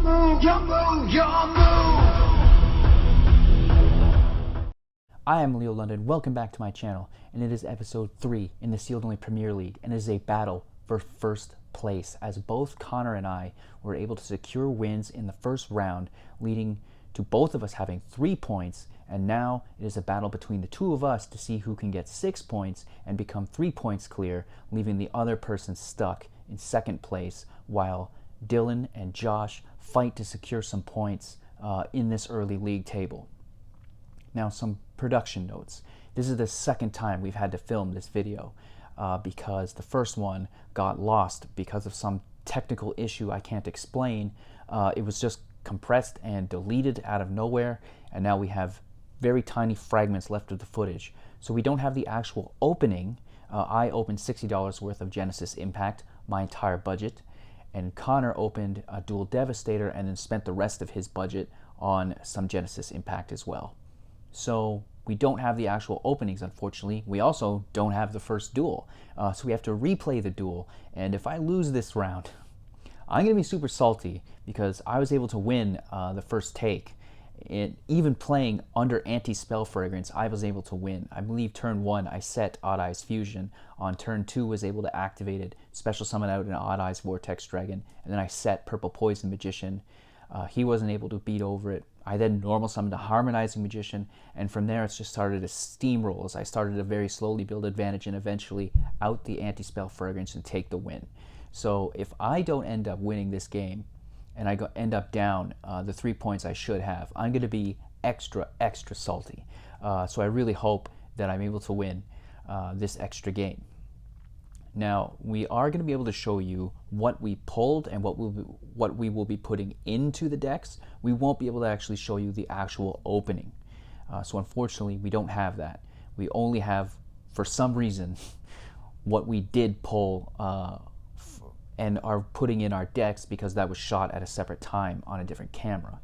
I am Leo London, welcome back to my channel, and it is episode 3 in the Sealed Only Premier League, and it is a battle for first place, as both Connor and I were able to secure wins in the first round, leading to both of us having 3 points, and now it is a battle between the two of us to see who can get 6 points and become 3 points clear, leaving the other person stuck in second place, while Dylan and Josh fight to secure some points in this early league table. Now, some production notes. This is the second time we've had to film this video because the first one got lost because of some technical issue I can't explain. It was just compressed and deleted out of nowhere, and now we have very tiny fragments left of the footage. So we don't have the actual opening. I opened $60 worth of Genesis Impact, my entire budget, and Connor opened a Dual Devastator and then spent the rest of his budget on some Genesis Impact as well. So we don't have the actual openings, unfortunately. We also don't have the first duel. So we have to replay the duel. And if I lose this round, I'm going to be super salty because I was able to win the first take. Even playing under Anti-Spell Fragrance, I was able to win. I believe turn 1 I set Odd Eyes Fusion. On turn 2 was able to activate it, special summon out an Odd Eyes Vortex Dragon, and then I set Purple Poison Magician. He wasn't able to beat over it. I then normal summoned a Harmonizing Magician, and from there it's just started to steamroll as I started to very slowly build advantage and eventually out the Anti-Spell Fragrance and take the win. So if I don't end up winning this game, and I end up down the 3 points I should have, I'm going to be extra salty. So I really hope that I'm able to win this extra game. Now, we are going to be able to show you what we pulled and what we will be putting into the decks. We won't be able to actually show you the actual opening. So unfortunately, we don't have that. We only have, for some reason, what we did pull and are putting in our decks because that was shot at a separate time on a different camera.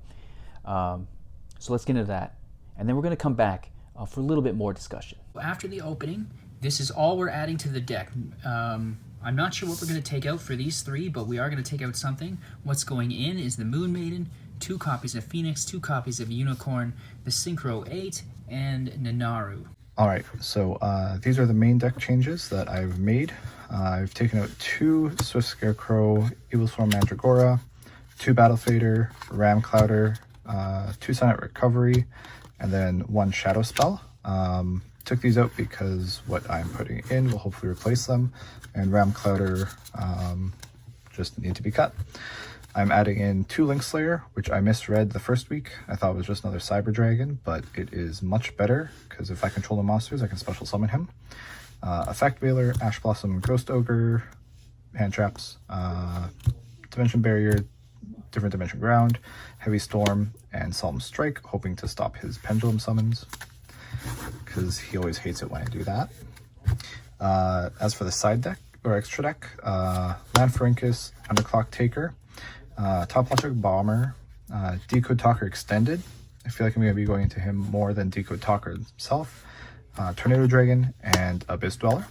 So let's get into that. And then we're going to come back for a little bit more discussion. After the opening, this is all we're adding to the deck. I'm not sure what we're going to take out for these 3, but we are going to take out something. What's going in is the Moon Maiden, 2 copies of Phoenix, 2 copies of Unicorn, the SYNCHRO 8, and Nanaru. Alright, so these are the main deck changes that I've made. I've taken out 2 Swift Scarecrow, Evil Swarm Mandragora, 2 Battle Fader, Ram Clouder, 2 Sunnet Recovery, and then 1 Shadow Spell. Took these out because what I'm putting in will hopefully replace them, and Ram Clouder just need to be cut. I'm adding in 2 Link Slayer, which I misread the first week. I thought it was just another Cyber Dragon, but it is much better because if I control the monsters, I can special summon him. Effect Veiler, Ash Blossom, Ghost Ogre, Hand Traps, Dimension Barrier, Different Dimension Ground, Heavy Storm, and Solemn Strike, hoping to stop his Pendulum summons, because he always hates it when I do that. As for the side deck, or extra deck, Lanfarincus, Underclock Taker, Top Logic Bomber, Decode Talker Extended. I feel like I'm going to be going into him more than Decode Talker himself. Tornado Dragon, and Abyss Dweller,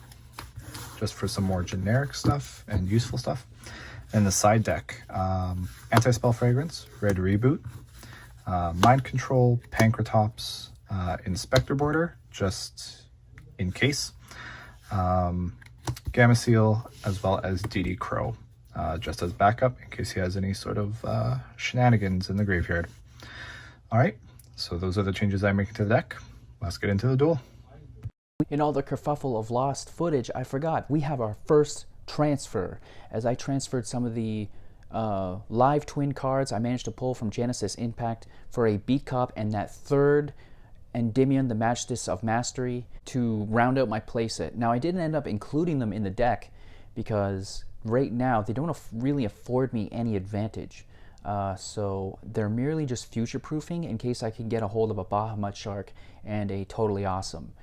just for some more generic stuff and useful stuff. And the side deck, Anti-Spell Fragrance, Red Reboot, Mind Control, Pancratops, Inspector Border, just in case, Gamma Seal, as well as DD Crow, just as backup in case he has any sort of shenanigans in the graveyard. Alright, so those are the changes I'm making to the deck. Let's get into the duel. In all the kerfuffle of lost footage, I forgot we have our first transfer. As I transferred some of the live twin cards I managed to pull from Genesis Impact for a Beat Cop and that 3rd Endymion, the Magistus of Mastery, to round out my playset. Now, I didn't end up including them in the deck because right now they don't really afford me any advantage. So they're merely just future-proofing in case I can get a hold of a Bahamut Shark and a Totally Awesome.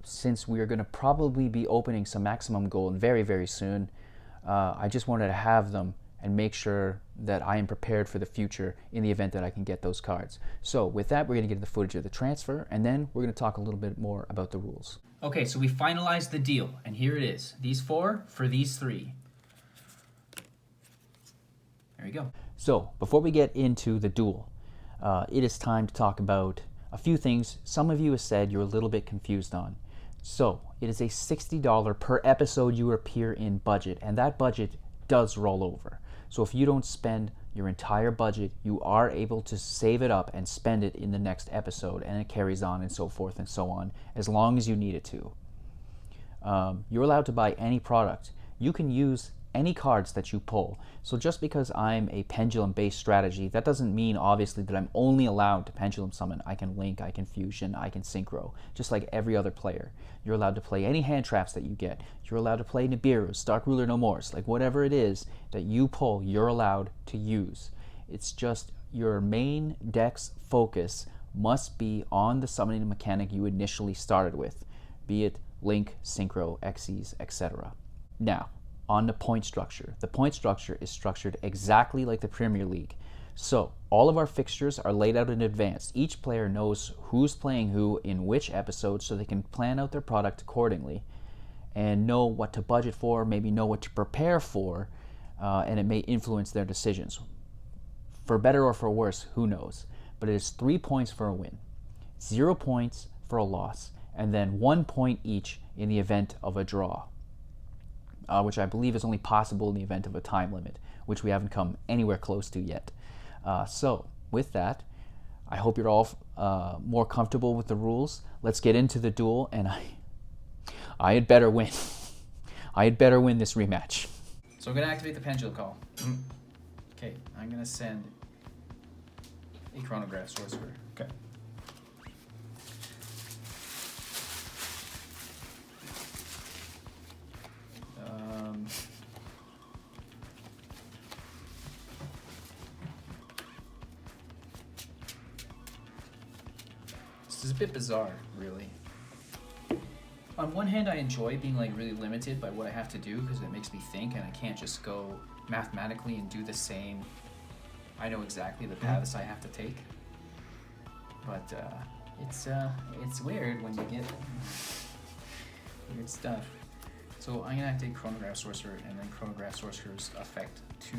Since we are going to probably be opening some Maximum Gold very soon, I just wanted to have them and make sure that I am prepared for the future in the event that I can get those cards. So with that, we're going to get the footage of the transfer, and then we're going to talk a little bit more about the rules. Okay, so we finalized the deal, and here it is. These 4 for these 3. There you go. So before we get into the duel, it is time to talk about a few things some of you have said you're a little bit confused on. So it is a $60 per episode you appear in budget, and that budget does roll over. So if you don't spend your entire budget, you are able to save it up and spend it in the next episode, and it carries on and so forth and so on, as long as you need it to. You're allowed to buy any product. You can use any cards that you pull. So just because I'm a pendulum based strategy, that doesn't mean obviously that I'm only allowed to pendulum summon. I can link, I can fusion, I can synchro, just like every other player. You're allowed to play any hand traps that you get. You're allowed to play Nibiru's, Dark Ruler No More's, like whatever it is that you pull, you're allowed to use. It's just your main deck's focus must be on the summoning mechanic you initially started with, be it link, synchro, Xyz, etc. Now, on the point structure. The point structure is structured exactly like the Premier League. So all of our fixtures are laid out in advance. Each player knows who's playing who in which episode, so they can plan out their product accordingly and know what to budget for, maybe know what to prepare for, and it may influence their decisions. For better or for worse, who knows? But it is 3 points for a win, 0 points for a loss, and then 1 point each in the event of a draw. Which I believe is only possible in the event of a time limit, which we haven't come anywhere close to yet. So with that, I hope you're all more comfortable with the rules. Let's get into the duel, and I had better win. I had better win this rematch. So I'm going to activate the Pendulum call. Okay, I'm going to send a Chronograph Sorcerer. Okay. This is a bit bizarre, really. On one hand, I enjoy being like really limited by what I have to do because it makes me think, and I can't just go mathematically and do the same. I know exactly the paths I have to take. But it's weird when you get weird stuff. So I'm gonna activate Chronograph Sorcerer, and then Chronograph Sorcerer's effect to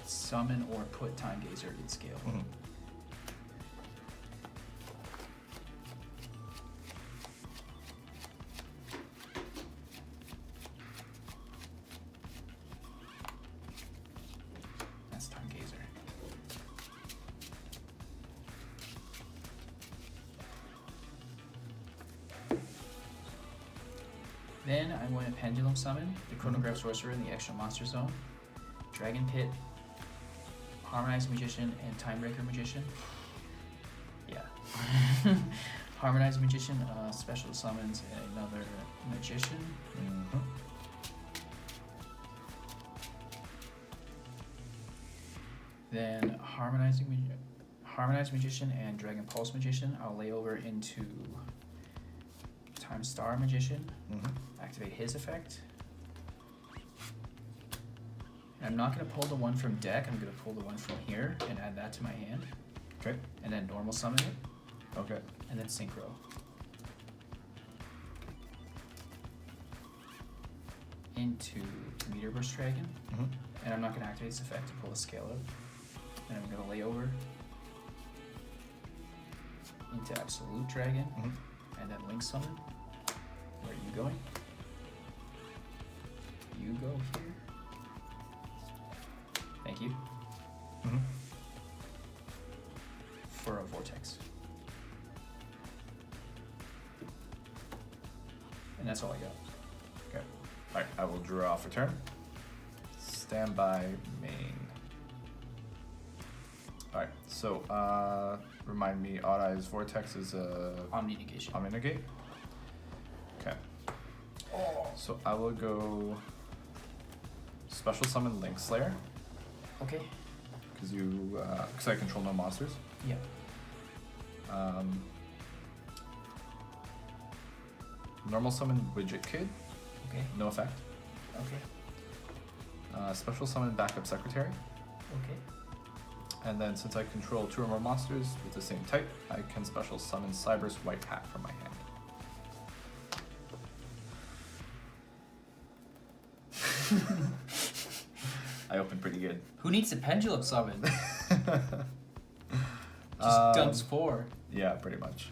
summon or put Time Gazer in scale. Mm-hmm. That's Time Gazer. Then I'm going to Pendulum Summon the Chronograph Sorcerer in the extra monster zone, Dragon Pit, Harmonized Magician, and Timebreaker Magician. Yeah. Harmonized Magician special summons another Magician. Mm-hmm. Then Harmonized Magician and Dragon Pulse Magician I'll lay over into Time Star Magician. Mm-hmm. Activate his effect. And I'm not going to pull the one from deck, I'm going to pull the one from here and add that to my hand. Okay. And then normal summon it. Okay. And then synchro. Into Meteor Burst Dragon. Mm-hmm. And I'm not going to activate its effect to pull a scale out. And I'm going to lay over into Absolute Dragon. Mm-hmm. And then Link Summon. Where are you going? You go here. Thank you. Mm-hmm. For a Vortex. And that's all I got. Okay. All right. I will draw for turn. Standby main. All right. So, remind me. Odd Eyes Vortex is a Omni Negation. Omni Negate. Okay. So I will go special summon Link Slayer Okay. because I control no monsters. Yeah. Normal summon Widget Kid, Okay. no effect. Okay. Special summon Backup Secretary, Okay. and then since I control 2 or more monsters with the same type, I can special summon Cyber's White Hat from my hand. I opened pretty good. Who needs a Pendulum summon? Just dumps 4. Yeah, pretty much.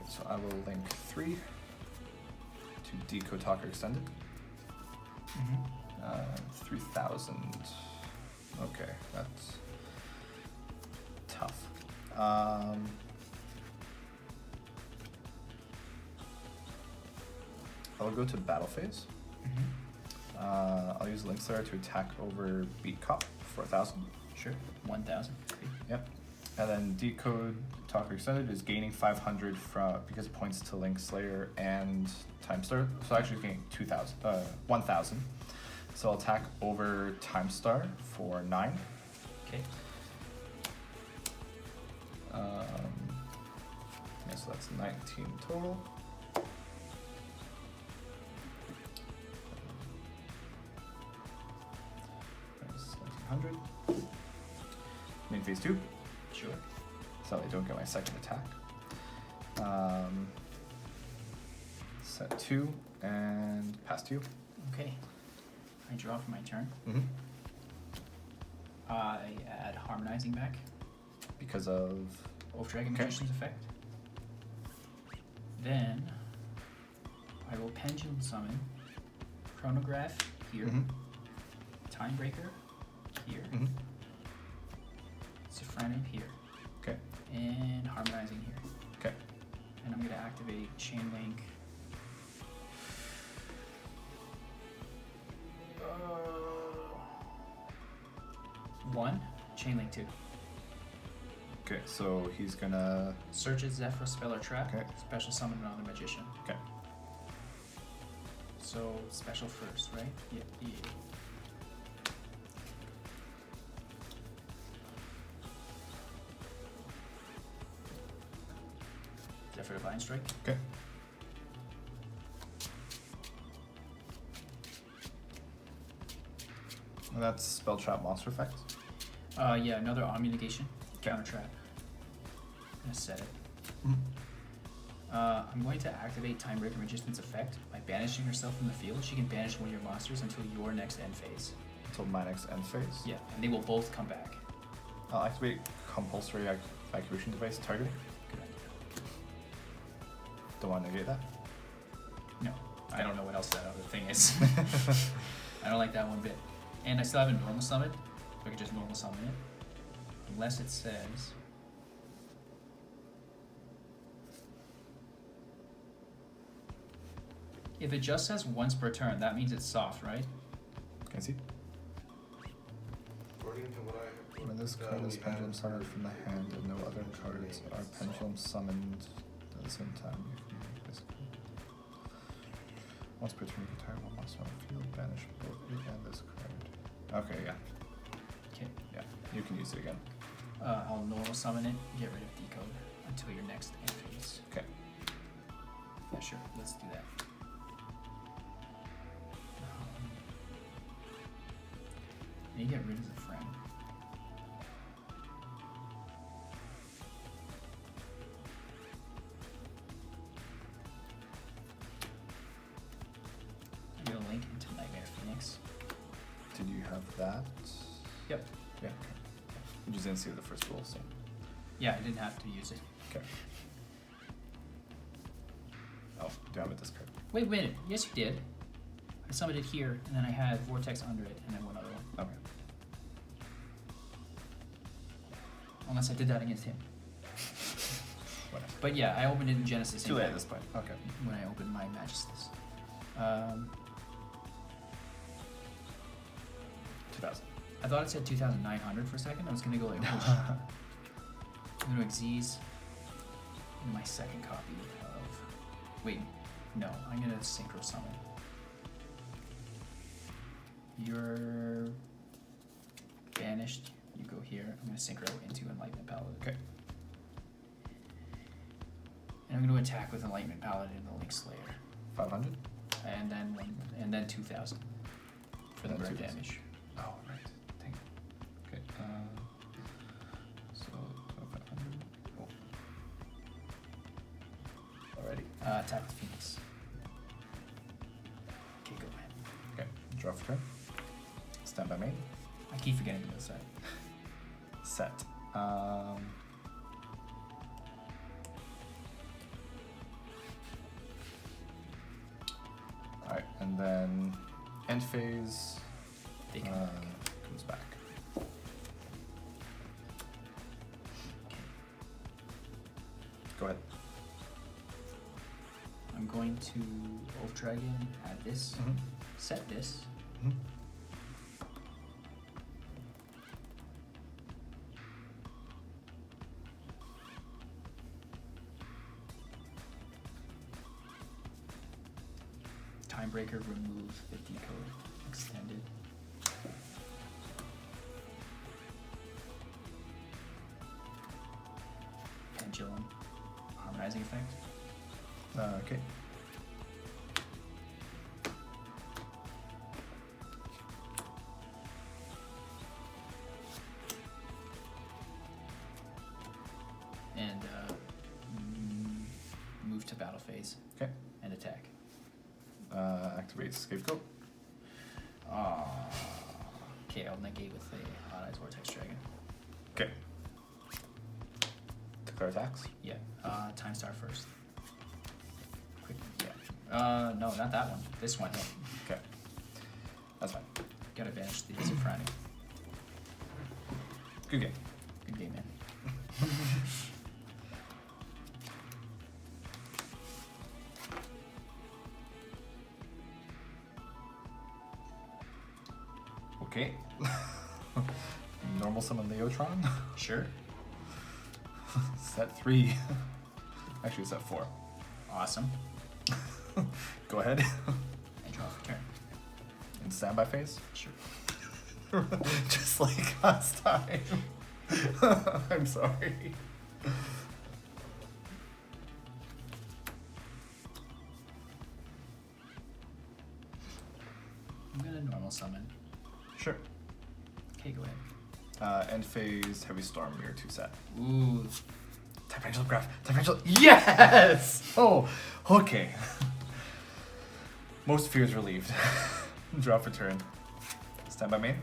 So I will link 3 to Decode Talker Extended. 3,000. Okay, that's tough. I'll go to battle phase. I'll use Link Slayer to attack over Beat Cop, 4,000. Sure. 1,000. Yep. And then Decode Talker Extended is gaining 500 because it points to Link Slayer and Time Star. So actually it's gaining 1,000. So I'll attack over Time Star for 9. Okay. Yeah, so that's 19 total. That's 1,900. Main phase 2. Sure. So I don't get my second attack. Set 2 and pass 2. Okay. I draw for my turn. Mm-hmm. I add Harmonizing back. Because of Wolf Dragon Magician's effect. Then I will Pendulum summon Chronograph here. Timebreaker here. Sophronic here. Okay. And Harmonizing here. Okay. And I'm going to activate Chain Link. 1, Chain Link 2. Okay, so he's gonna Searches Zephyr spell or trap. Okay. Special summon another magician. Okay. So special first, right? Yeah. Zephyr Divine Strike. Okay. And that's spell trap monster effect. Yeah, another Omni negation. Counter trap. I'm gonna set it. I'm going to activate Timebreaker Magician's effect by banishing herself from the field. She can banish one of your monsters until your next end phase. Until my next end phase. Yeah, and they will both come back. I'll activate compulsory activation device targeting. Good idea. Don't want to negate that. No, I don't know what else that other thing is. I don't like that one bit. And I still have a normal summon, so I can just normal summon it. Unless it says... If it just says once per turn, that means it's soft, right? Can I see? According to what I When this card is pendulum summoned from the hand and no other cards are pendulum summoned at the same time, you can make this card. Once per turn, you can target one monster on the field, banish both it and this card. Okay, yeah. Okay. Yeah, you can use it again. I'll normal summon it, get rid of decode until your next end phase. Okay. Yeah, sure. Let's do that. And you get rid of the friend. I'm gonna link into Nightmare Phoenix. Did you have that? Yep. Yeah, okay. You just didn't see the first roll, so. Yeah, I didn't have to use it. Okay. Oh, do I have a discard? Wait a minute. Yes, you did. I summoned it here, and then I had Vortex under it, and then one other one. Okay. Unless I did that against him. Whatever. But yeah, I opened it in Genesis. Too late at this point. Okay. When I opened my Majesties. 2,000. I thought it said 2,900 for a second. I was gonna go like, oh shit. I'm gonna Xyz in my second copy of. Wait, no, I'm gonna Synchro summon. You're banished. You go here. I'm going to synchro into Enlightenment Paladin. Okay. And I'm going to attack with Enlightenment Paladin and the Link Slayer. 500. And then 2,000 for the And then burn 2,000. damage. Oh, right. Dang it. Okay. So 500. Cool. Alrighty. Attack the Phoenix. Okay, go ahead. Okay. Draw for turn. Stand by main. I keep forgetting to go set. Set. Alright, and then end phase They come comes back. Go ahead. I'm going to Wolf Dragon, add this, Mhm. set this. Mhm. Timebreaker, remove the decode, extended. Pendulum, harmonizing effect. Okay. And move to battle phase. Okay. And attack. Activate Scapegoat. Okay, I'll negate with the Hot Eyes Vortex Dragon. Okay. Declare attacks. Yeah. Time Star first. Quick. Yeah. No, not that one. This one. Yeah. Okay. That's fine. Gotta banish the Zephrani. Good game. Good game, man. Okay. Normal summon Leotron. Sure. Set 3. Actually, set 4. Awesome. Go ahead. And draw for turn. In standby phase. Sure. Just like last time. I'm sorry. I'm gonna normal summon. Sure. Okay, go ahead. End phase, Heavy Storm, Mirror 2 set. Ooh. Tangential graph. Tangential. Yes! Oh, okay. Most fears relieved. Draw for turn. Stand by main.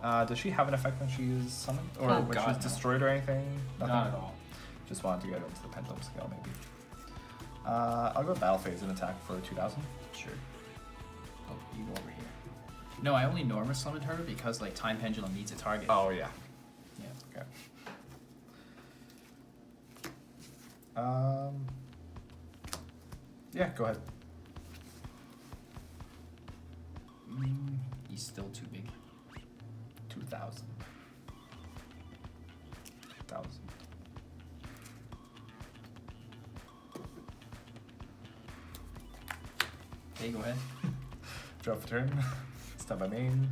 Does she have an effect when she's summoned? Or Oh, when God, she's no. destroyed or anything? Nothing? Not at all. Just wanted to get into the Pendulum scale, maybe. I'll go battle phase and attack for 2,000. Sure. Oh, you go over here. No, I only normal summoned her because like Time Pendulum needs a target. Oh, yeah. Yeah. Okay. Yeah, go ahead. He's still too big. 2,000. 1,000. Okay, go ahead. Draw for turn. Stand by main.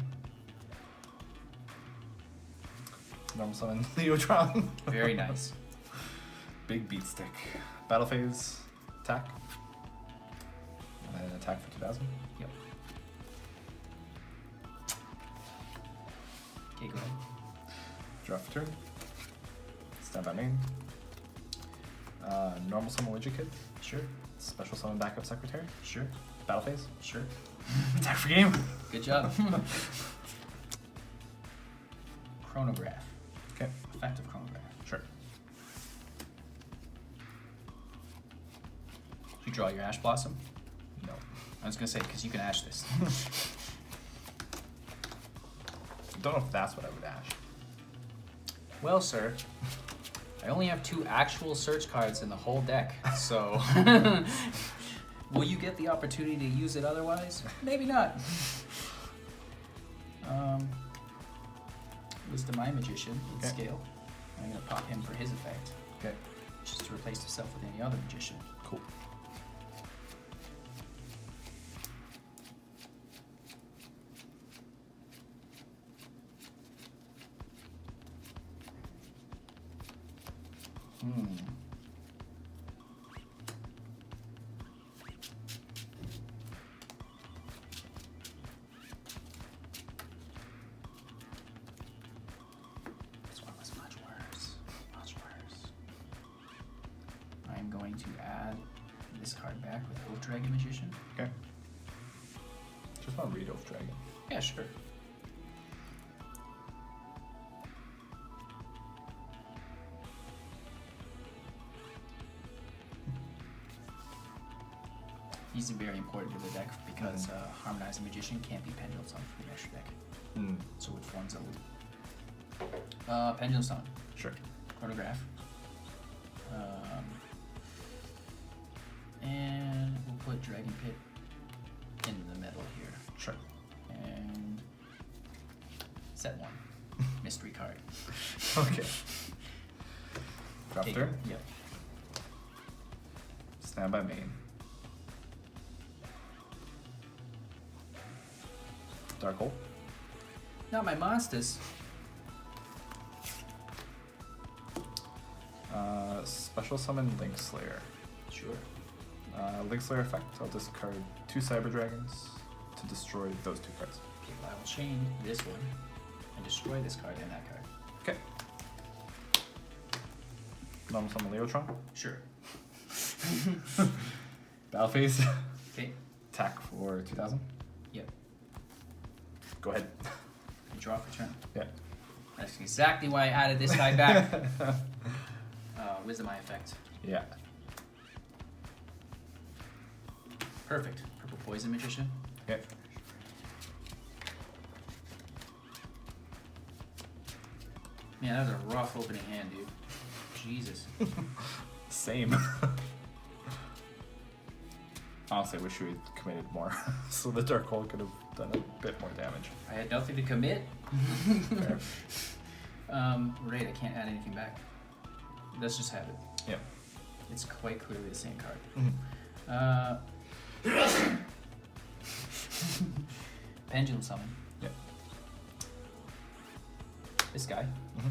Normal summon Leotron. Very nice. Big beat stick. Battle phase. Attack. And then attack for 2,000. Yep. Okay, go ahead. Draw for turn. Stand by main. Normal summon Widget Kid. Sure. Special summon backup secretary. Sure. Battle phase. Sure. Attack for game. Good job. Chronograph. Okay. Effective chronograph. Sure. You draw your Ash Blossom? No. I was gonna say, because you can Ash this. Don't know if that's what I would ash. Well, sir, I only have 2 actual search cards in the whole deck, so will you get the opportunity to use it otherwise? Maybe not. Wisdom Eye Magician in Okay. scale. I'm gonna pop him for his effect, Okay. just to replace himself with any other magician. Cool. This one was much worse. Much worse. I'm going to add this card back with Oath Dragon Magician. Okay. Just want to read Oath Dragon. Yeah, sure. He's very important to the deck because Harmonizing Magician can't be Pendulum Summon from the extra deck. So it forms a loop. Pendulum Summon. Sure. Chronograph. And we'll put Dragon Pit in the middle here. Sure. And set one. Mystery card. Okay. Drop Take turn? Yep. Stand by main. Dark Hole. Not my monsters. Special summon Link Slayer. Sure. Link Slayer effect. I'll discard 2 Cyber Dragons to destroy those 2 cards. Okay, well, I will chain this one and destroy this card and that card. Okay. Normal summon Leotron. Sure. Battle phase. Okay. Attack for 2000. Yep. Go ahead. And draw for turn. Yeah. That's exactly why I added this guy back. Wisdom Eye effect. Yeah. Perfect. Purple Poison Magician. Okay. Man, that was a rough opening hand, dude. Jesus. Same. Honestly, I wish we had committed more, so the Dark Hole could have done a bit more damage. I had nothing to commit. Fair. Right, I can't add anything back. Let's just have it. Yeah. It's quite clearly the same card. Mm-hmm. Pendulum Summon. Yeah. This guy. Mm-hmm.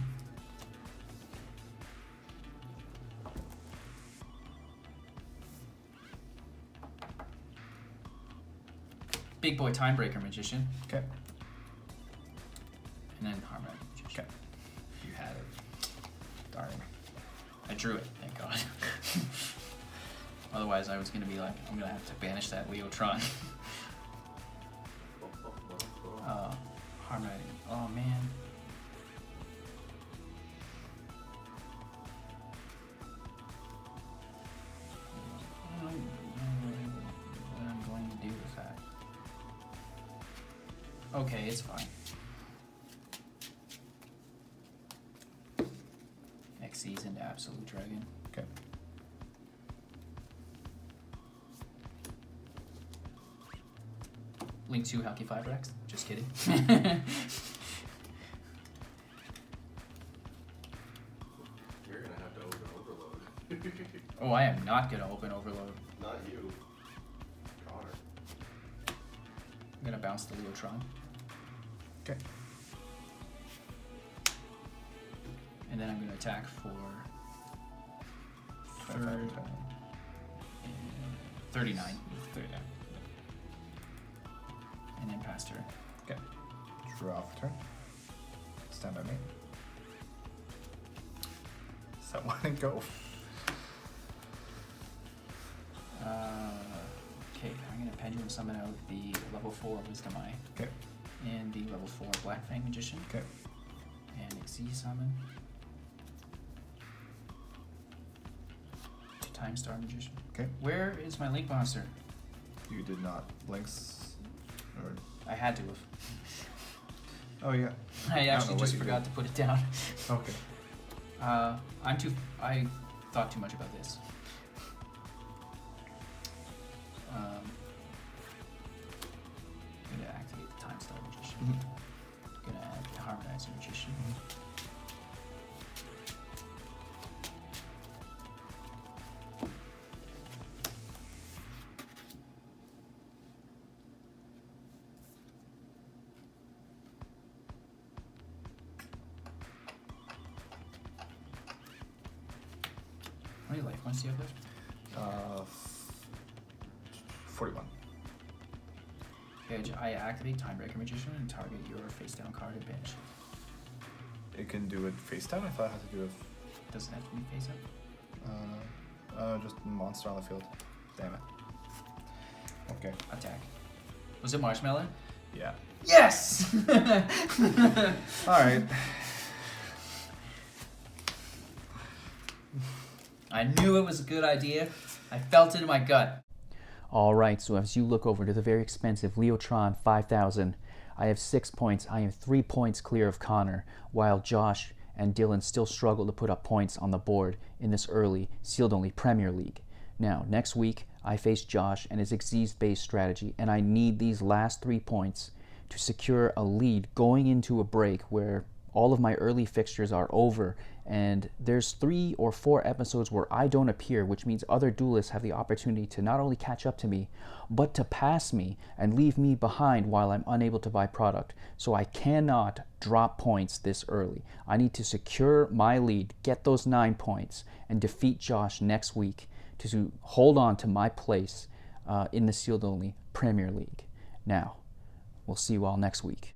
Big Boy Timebreaker Magician. Okay. And then Harmonizing Magician. Okay. You had it. Darn. I drew it, thank God. Otherwise, I was going to be like, I'm going to have to banish that Leotron. Harmonizing. Oh, man. I don't know what I'm going to do with that. Okay, it's fine. Xyz into Absolute Dragon. Okay. Link 2 Halky 5X. Just kidding. You're gonna have to open Overload. Oh, I am not going to open Overload. Not you. Connor. I'm going to bounce the Leotron. Okay. And then I'm going to attack for 39. 39. 39. And then pass turn. Okay. Draw for turn. Stand by me. Set one and go. Okay, I'm going to Pendulum Summon out the level 4 Wisdom Eye. Okay. And the level 4 Black Fang Magician. Okay. And Xyz Summon. Time Star Magician. Okay. Where is my Link Monster? You did not blinks, or I had to have. oh yeah. I don't actually know just what you forgot to put it down. Okay. I thought too much about this. I'm gonna activate the Time Star Magician. Mm-hmm. Gonna add the Harmonizing Magician. How many life points do you have left? 41. Okay, I activate Timebreaker Magician and target your face down card at bench. It can do it face down? I thought it had to do it. Doesn't have to be face up. Just monster on the field. Damn it. Okay. Attack. Was it Marshmallow? Yeah. Yes! Alright. I knew it was a good idea. I felt it in my gut. Alright, so as you look over to the very expensive Leotron 5000, I have 6 points. I am 3 points clear of Connor, while Josh and Dylan still struggle to put up points on the board in this early, sealed-only Premier League. Now, next week, I face Josh and his Xyz-based strategy, and I need these last 3 points to secure a lead going into a break where all of my early fixtures are over, and there's 3 or 4 episodes where I don't appear, which means other duelists have the opportunity to not only catch up to me, but to pass me and leave me behind while I'm unable to buy product. So I cannot drop points this early. I need to secure my lead, get those 9 points, and defeat Josh next week to hold on to my place in the sealed-only Premier League. Now, we'll see you all next week.